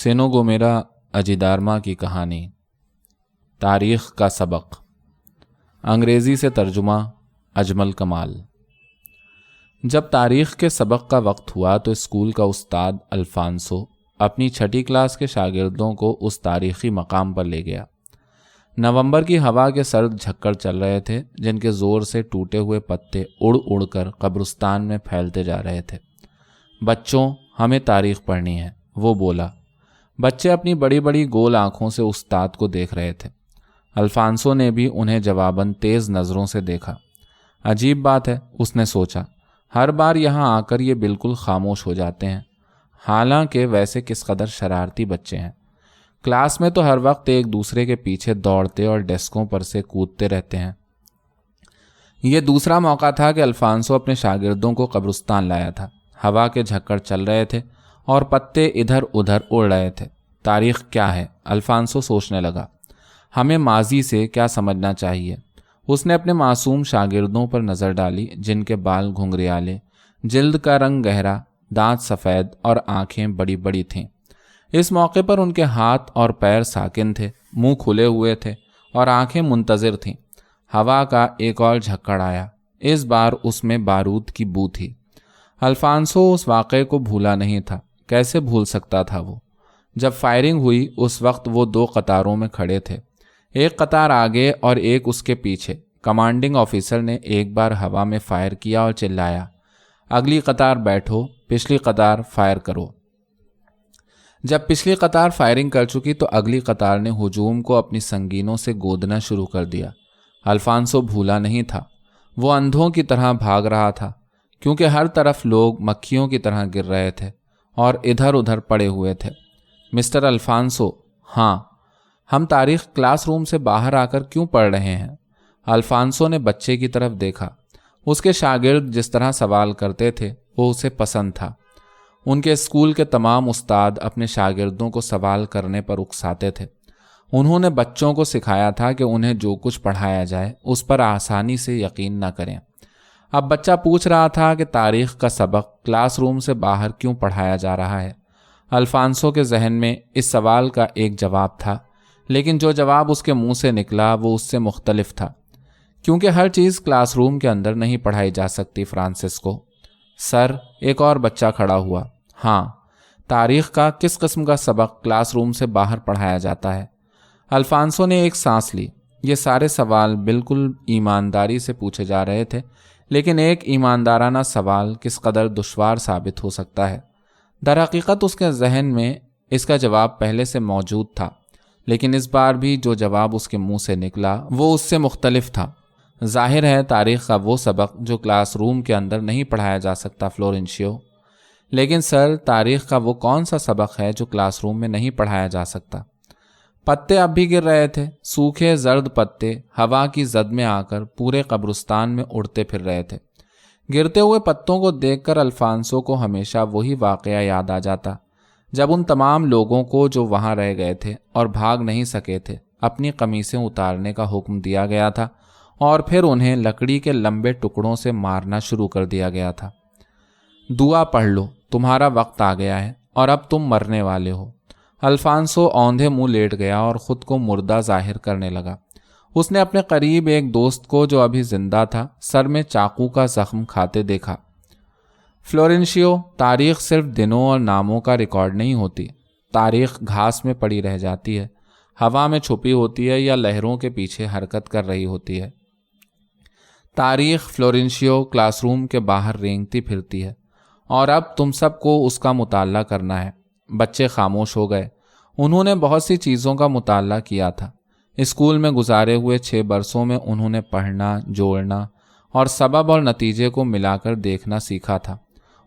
سینو گومیرا اجیدارما کی کہانی، تاریخ کا سبق، انگریزی سے ترجمہ اجمل کمال۔ جب تاریخ کے سبق کا وقت ہوا تو اسکول کا استاد الفانسو اپنی چھٹی کلاس کے شاگردوں کو اس تاریخی مقام پر لے گیا۔ نومبر کی ہوا کے سرد جھکڑ چل رہے تھے جن کے زور سے ٹوٹے ہوئے پتے اڑ اڑ کر قبرستان میں پھیلتے جا رہے تھے۔ بچوں، ہمیں تاریخ پڑھنی ہے، وہ بولا۔ بچے اپنی بڑی بڑی گول آنکھوں سے استاد کو دیکھ رہے تھے۔ الفانسو نے بھی انہیں جواباً تیز نظروں سے دیکھا۔ عجیب بات ہے، اس نے سوچا، ہر بار یہاں آ کر یہ بالکل خاموش ہو جاتے ہیں، حالانکہ ویسے کس قدر شرارتی بچے ہیں۔ کلاس میں تو ہر وقت ایک دوسرے کے پیچھے دوڑتے اور ڈیسکوں پر سے کودتے رہتے ہیں۔ یہ دوسرا موقع تھا کہ الفانسو اپنے شاگردوں کو قبرستان لایا تھا۔ ہوا کے جھکڑ چل رہے تھے اور پتے ادھر ادھر اڑ رہے تھے۔ تاریخ کیا ہے؟ الفانسو سوچنے لگا۔ ہمیں ماضی سے کیا سمجھنا چاہیے؟ اس نے اپنے معصوم شاگردوں پر نظر ڈالی جن کے بال گھنگریالے، جلد کا رنگ گہرا، دانت سفید اور آنکھیں بڑی بڑی تھیں۔ اس موقع پر ان کے ہاتھ اور پیر ساکن تھے، منہ کھلے ہوئے تھے اور آنکھیں منتظر تھیں۔ ہوا کا ایک اور جھکڑ آیا، اس بار اس میں بارود کی بو تھی۔ الفانسو اس واقعے کو بھولا نہیں تھا۔ کیسے بھول سکتا تھا وہ؟ جب فائرنگ ہوئی اس وقت وہ دو قطاروں میں کھڑے تھے، ایک قطار آگے اور ایک اس کے پیچھے۔ کمانڈنگ آفیسر نے ایک بار ہوا میں فائر کیا اور چلایا، اگلی قطار بیٹھو، پچھلی قطار فائر کرو۔ جب پچھلی قطار فائرنگ کر چکی تو اگلی قطار نے ہجوم کو اپنی سنگینوں سے گودنا شروع کر دیا۔ الفانسو بھولا نہیں تھا، وہ اندھوں کی طرح بھاگ رہا تھا کیونکہ ہر طرف لوگ مکھیوں کی طرح گر رہے تھے اور ادھر ادھر پڑے ہوئے تھے۔ مسٹر الفانسو، ہاں، ہم تاریخ کلاس روم سے باہر آ کر کیوں پڑھ رہے ہیں؟ الفانسو نے بچے کی طرف دیکھا۔ اس کے شاگرد جس طرح سوال کرتے تھے وہ اسے پسند تھا۔ ان کے اسکول کے تمام استاد اپنے شاگردوں کو سوال کرنے پر اکساتے تھے۔ انہوں نے بچوں کو سکھایا تھا کہ انہیں جو کچھ پڑھایا جائے اس پر آسانی سے یقین نہ کریں۔ اب بچہ پوچھ رہا تھا کہ تاریخ کا سبق کلاس روم سے باہر کیوں پڑھایا جا رہا ہے؟ الفانسو کے ذہن میں اس سوال کا ایک جواب تھا، لیکن جو جواب اس کے منہ سے نکلا وہ اس سے مختلف تھا، کیونکہ ہر چیز کلاس روم کے اندر نہیں پڑھائی جا سکتی فرانسسکو۔ سر، ایک اور بچہ کھڑا ہوا۔ ہاں، تاریخ کا کس قسم کا سبق کلاس روم سے باہر پڑھایا جاتا ہے؟ الفانسو نے ایک سانس لی۔ یہ سارے سوال بالکل ایمانداری سے پوچھے جا رہے تھے، لیکن ایک ایماندارانہ سوال کس قدر دشوار ثابت ہو سکتا ہے۔ در حقیقت اس کے ذہن میں اس کا جواب پہلے سے موجود تھا، لیکن اس بار بھی جو جواب اس کے منہ سے نکلا وہ اس سے مختلف تھا۔ ظاہر ہے تاریخ کا وہ سبق جو کلاس روم کے اندر نہیں پڑھایا جا سکتا فلورنشیو۔ لیکن سر، تاریخ کا وہ کون سا سبق ہے جو کلاس روم میں نہیں پڑھایا جا سکتا؟ پتے اب بھی گر رہے تھے، سوکھے زرد پتے ہوا کی زد میں آ کر پورے قبرستان میں اڑتے پھر رہے تھے۔ گرتے ہوئے پتوں کو دیکھ کر الفانسو کو ہمیشہ وہی واقعہ یاد آ جاتا جب ان تمام لوگوں کو جو وہاں رہ گئے تھے اور بھاگ نہیں سکے تھے اپنی قمیصیں اتارنے کا حکم دیا گیا تھا اور پھر انہیں لکڑی کے لمبے ٹکڑوں سے مارنا شروع کر دیا گیا تھا۔ دعا پڑھ لو، تمہارا وقت آ گیا ہے اور اب تم مرنے والے ہو۔ الفانسو اوندھے منہ لیٹ گیا اور خود کو مردہ ظاہر کرنے لگا۔ اس نے اپنے قریب ایک دوست کو جو ابھی زندہ تھا سر میں چاقو کا زخم کھاتے دیکھا۔ فلورنشیو، تاریخ صرف دنوں اور ناموں کا ریکارڈ نہیں ہوتی۔ تاریخ گھاس میں پڑی رہ جاتی ہے، ہوا میں چھپی ہوتی ہے یا لہروں کے پیچھے حرکت کر رہی ہوتی ہے۔ تاریخ فلورنشیو کلاس روم کے باہر رینگتی پھرتی ہے اور اب تم سب کو اس کا مطالعہ کرنا ہے۔ بچے خاموش ہو گئے۔ انہوں نے بہت سی چیزوں کا مطالعہ کیا تھا۔ اسکول میں گزارے ہوئے 6 برسوں میں انہوں نے پڑھنا، جوڑنا اور سبب اور نتیجے کو ملا کر دیکھنا سیکھا تھا۔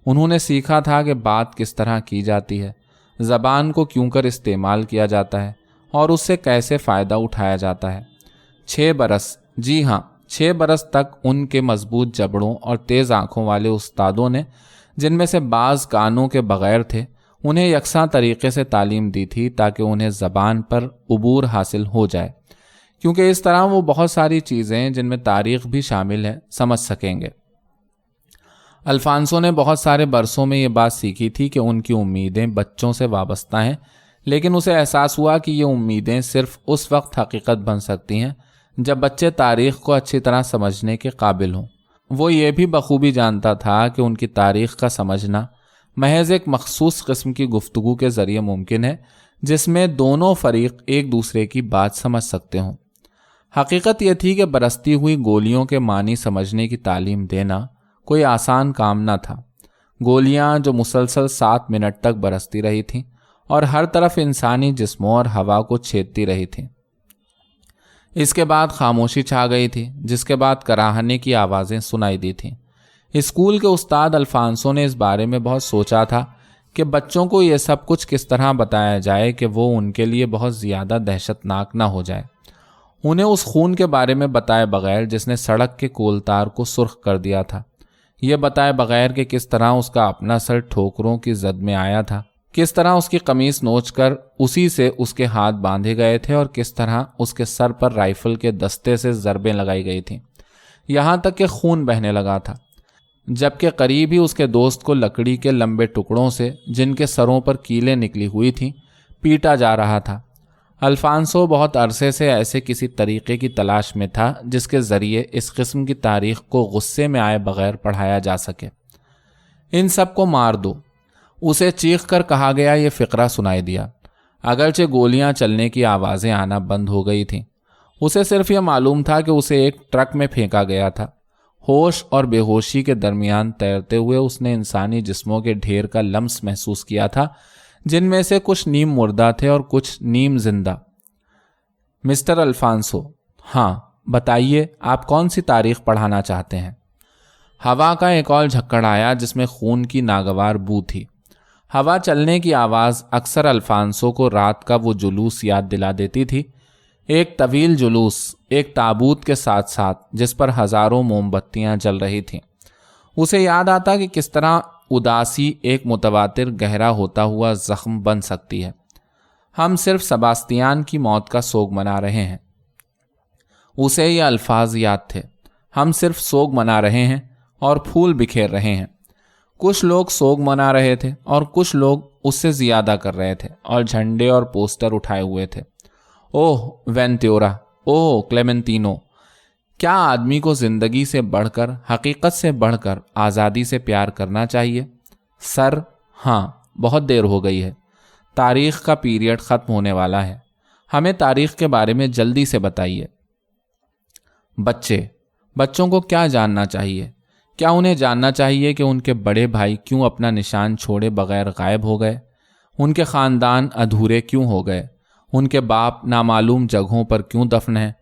انہوں نے سیکھا تھا کہ بات کس طرح کی جاتی ہے، زبان کو کیوں کر استعمال کیا جاتا ہے اور اس سے کیسے فائدہ اٹھایا جاتا ہے۔ 6 برس، جی ہاں، 6 برس تک ان کے مضبوط جبڑوں اور تیز آنکھوں والے استادوں نے، جن میں سے بعض کانوں کے بغیر تھے، انہیں یکساں طریقے سے تعلیم دی تھی تاکہ انہیں زبان پر عبور حاصل ہو جائے، کیونکہ اس طرح وہ بہت ساری چیزیں جن میں تاریخ بھی شامل ہے سمجھ سکیں گے۔ الفانسو نے بہت سارے برسوں میں یہ بات سیکھی تھی کہ ان کی امیدیں بچوں سے وابستہ ہیں، لیکن اسے احساس ہوا کہ یہ امیدیں صرف اس وقت حقیقت بن سکتی ہیں جب بچے تاریخ کو اچھی طرح سمجھنے کے قابل ہوں۔ وہ یہ بھی بخوبی جانتا تھا کہ ان کی تاریخ کا سمجھنا محض ایک مخصوص قسم کی گفتگو کے ذریعے ممکن ہے جس میں دونوں فریق ایک دوسرے کی بات سمجھ سکتے ہوں۔ حقیقت یہ تھی کہ برستی ہوئی گولیوں کے معنی سمجھنے کی تعلیم دینا کوئی آسان کام نہ تھا۔ گولیاں جو مسلسل 7 منٹ تک برستی رہی تھیں اور ہر طرف انسانی جسموں اور ہوا کو چھیدتی رہی تھیں۔ اس کے بعد خاموشی چھا گئی تھی، جس کے بعد کراہنے کی آوازیں سنائی دی تھیں۔ اسکول کے استاد الفانسو نے اس بارے میں بہت سوچا تھا کہ بچوں کو یہ سب کچھ کس طرح بتایا جائے کہ وہ ان کے لیے بہت زیادہ دہشت ناک نہ ہو جائے۔ انہیں اس خون کے بارے میں بتائے بغیر جس نے سڑک کے کولتار کو سرخ کر دیا تھا، یہ بتائے بغیر کہ کس طرح اس کا اپنا سر ٹھوکروں کی زد میں آیا تھا، کس طرح اس کی قمیص نوچ کر اسی سے اس کے ہاتھ باندھے گئے تھے اور کس طرح اس کے سر پر رائفل کے دستے سے ضربیں لگائی گئی تھیں، یہاں تک کہ خون بہنے لگا تھا، جبکہ قریب ہی اس کے دوست کو لکڑی کے لمبے ٹکڑوں سے جن کے سروں پر کیلیں نکلی ہوئی تھیں پیٹا جا رہا تھا۔ الفانسو بہت عرصے سے ایسے کسی طریقے کی تلاش میں تھا جس کے ذریعے اس قسم کی تاریخ کو غصے میں آئے بغیر پڑھایا جا سکے۔ ان سب کو مار دو، اسے چیخ کر کہا گیا۔ یہ فقرہ سنائی دیا، اگرچہ گولیاں چلنے کی آوازیں آنا بند ہو گئی تھیں۔ اسے صرف یہ معلوم تھا کہ اسے ایک ٹرک میں پھینکا گیا تھا۔ ہوش اور بے ہوشی کے درمیان تیرتے ہوئے اس نے انسانی جسموں کے ڈھیر کا لمس محسوس کیا تھا، جن میں سے کچھ نیم مردہ تھے اور کچھ نیم زندہ۔ مسٹر الفانسو، ہاں بتائیے، آپ کون سی تاریخ پڑھانا چاہتے ہیں؟ ہوا کا ایک اور جھکڑ آیا جس میں خون کی ناگوار بو تھی۔ ہوا چلنے کی آواز اکثر الفانسو کو رات کا وہ جلوس یاد دلا دیتی تھی، ایک طویل جلوس، ایک تابوت کے ساتھ ساتھ جس پر ہزاروں موم بتیاں جل رہی تھیں۔ اسے یاد آتا کہ کس طرح اداسی ایک متواتر گہرا ہوتا ہوا زخم بن سکتی ہے۔ ہم صرف سباستیان کی موت کا سوگ منا رہے ہیں۔ اسے یہ الفاظ یاد تھے، ہم صرف سوگ منا رہے ہیں اور پھول بکھیر رہے ہیں۔ کچھ لوگ سوگ منا رہے تھے اور کچھ لوگ اس سے زیادہ کر رہے تھے اور جھنڈے اور پوسٹر اٹھائے ہوئے تھے۔ اوہ وینتیورا، اوہ کلیمنتینو، کیا آدمی کو زندگی سے بڑھ کر، حقیقت سے بڑھ کر آزادی سے پیار کرنا چاہیے؟ سر، ہاں بہت دیر ہو گئی ہے، تاریخ کا پیریڈ ختم ہونے والا ہے، ہمیں تاریخ کے بارے میں جلدی سے بتائیے۔ بچوں کو کیا جاننا چاہیے؟ کیا انہیں جاننا چاہیے کہ ان کے بڑے بھائی کیوں اپنا نشان چھوڑے بغیر غائب ہو گئے؟ ان کے خاندان ادھورے کیوں ہو گئے؟ ان کے باپ نامعلوم جگہوں پر کیوں دفن ہیں؟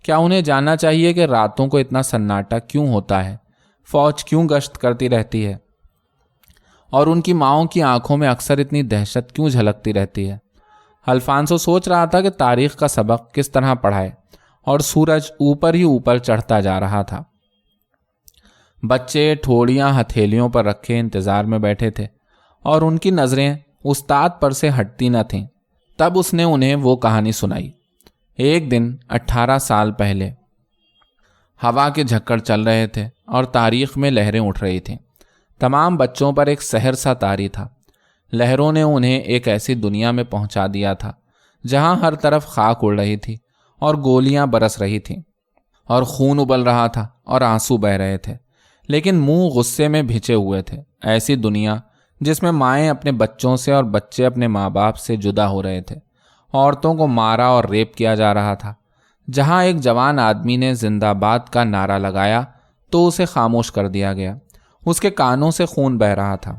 کیا انہیں جاننا چاہیے کہ راتوں کو اتنا سناٹا کیوں ہوتا ہے؟ فوج کیوں گشت کرتی رہتی ہے؟ اور ان کی ماؤں کی آنکھوں میں اکثر اتنی دہشت کیوں جھلکتی رہتی ہے؟ الفانسو سوچ رہا تھا کہ تاریخ کا سبق کس طرح پڑھائے، اور سورج اوپر ہی اوپر چڑھتا جا رہا تھا۔ بچے ٹھوڑیاں ہتھیلیوں پر رکھے انتظار میں بیٹھے تھے اور ان کی نظریں استاد پر سے ہٹتی نہ تھیں۔ تب اس نے انہیں وہ کہانی سنائی۔ ایک دن 18 سال پہلے ہوا کے جھکڑ چل رہے تھے اور تاریخ میں لہریں اٹھ رہی تھیں۔ تمام بچوں پر ایک سحر سا طاری تھا۔ لہروں نے انہیں ایک ایسی دنیا میں پہنچا دیا تھا جہاں ہر طرف خاک اڑ رہی تھی اور گولیاں برس رہی تھیں اور خون ابل رہا تھا اور آنسو بہہ رہے تھے، لیکن منہ غصے میں بھیچے ہوئے تھے۔ ایسی دنیا جس میں مائیں اپنے بچوں سے اور بچے اپنے ماں باپ سے جدا ہو رہے تھے، عورتوں کو مارا اور ریپ کیا جا رہا تھا۔ جہاں ایک جوان آدمی نے زندہ باد کا نعرہ لگایا تو اسے خاموش کر دیا گیا، اس کے کانوں سے خون بہہ رہا تھا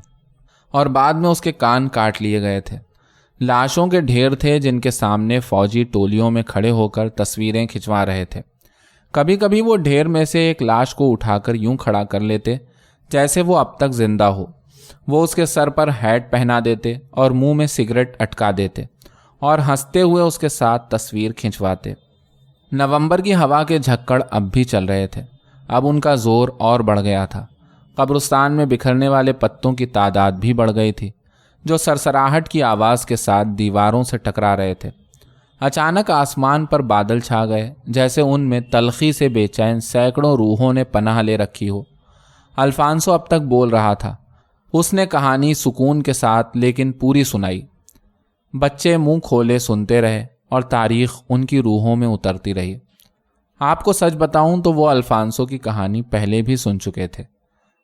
اور بعد میں اس کے کان کاٹ لیے گئے تھے۔ لاشوں کے ڈھیر تھے جن کے سامنے فوجی ٹولیوں میں کھڑے ہو کر تصویریں کھنچوا رہے تھے۔ کبھی کبھی وہ ڈھیر میں سے ایک لاش کو اٹھا کر یوں کھڑا کر لیتے جیسے وہ اب تک زندہ ہو۔ وہ اس کے سر پر ہیٹ پہنا دیتے اور منہ میں سگریٹ اٹکا دیتے اور ہنستے ہوئے اس کے ساتھ تصویر کھنچواتے۔ نومبر کی ہوا کے جھکڑ اب بھی چل رہے تھے۔ اب ان کا زور اور بڑھ گیا تھا۔ قبرستان میں بکھرنے والے پتوں کی تعداد بھی بڑھ گئی تھی جو سرسراہٹ کی آواز کے ساتھ دیواروں سے ٹکرا رہے تھے۔ اچانک آسمان پر بادل چھا گئے جیسے ان میں تلخی سے بے چین سینکڑوں روحوں نے پناہ لے رکھی ہو۔ الفانسو اب تک بول رہا تھا۔ اس نے کہانی سکون کے ساتھ لیکن پوری سنائی۔ بچے منہ کھولے سنتے رہے اور تاریخ ان کی روحوں میں اترتی رہی۔ آپ کو سچ بتاؤں تو وہ الفانسو کی کہانی پہلے بھی سن چکے تھے،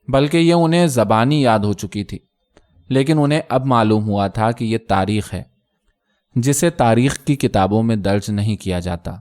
بلکہ یہ انہیں زبانی یاد ہو چکی تھی، لیکن انہیں اب معلوم ہوا تھا کہ یہ تاریخ ہے جسے تاریخ کی کتابوں میں درج نہیں کیا جاتا۔